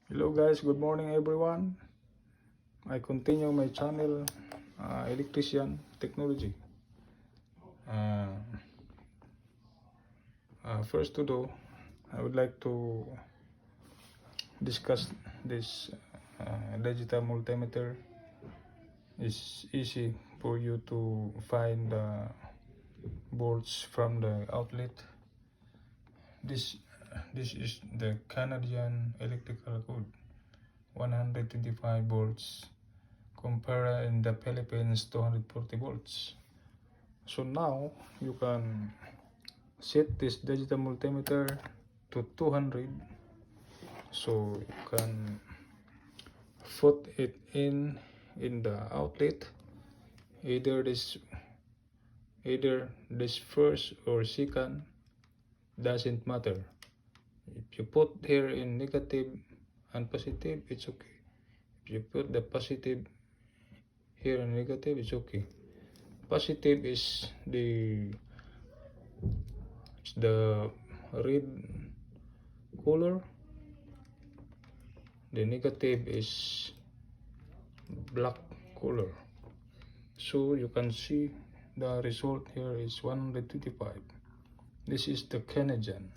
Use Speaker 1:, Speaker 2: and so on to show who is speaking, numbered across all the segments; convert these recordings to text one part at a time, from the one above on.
Speaker 1: Hello guys, good morning everyone. I continue my channel Electrician Technology. Uh, First to do, I would like to discuss this digital multimeter. It's easy for you to find the bolts from the outlet. This this is the Canadian electrical code, 125 volts. Compare in the Philippines 240 volts. So now you can set this digital multimeter to 200, so you can put it in the outlet, either this first or second, doesn't matter. If you put here in negative and positive, it's okay. If you put the positive here and negative, it's okay. Positive is the red color, the negative is black color. So you can see the result here is 125. This is the Canadian.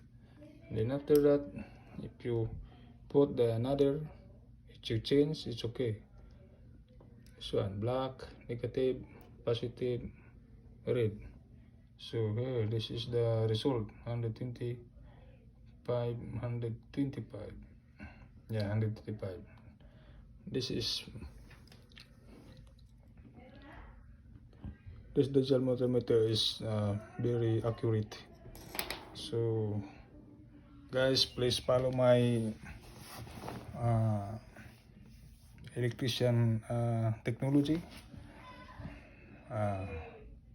Speaker 1: Then after that, if you put the another, if you change, it's okay. This one, black, negative, positive, red. So here, this is the result, 125, 125. Yeah, 125. This digital multimeter is very accurate. So guys, please follow my electrician technology.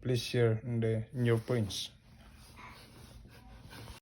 Speaker 1: Please share in your friends.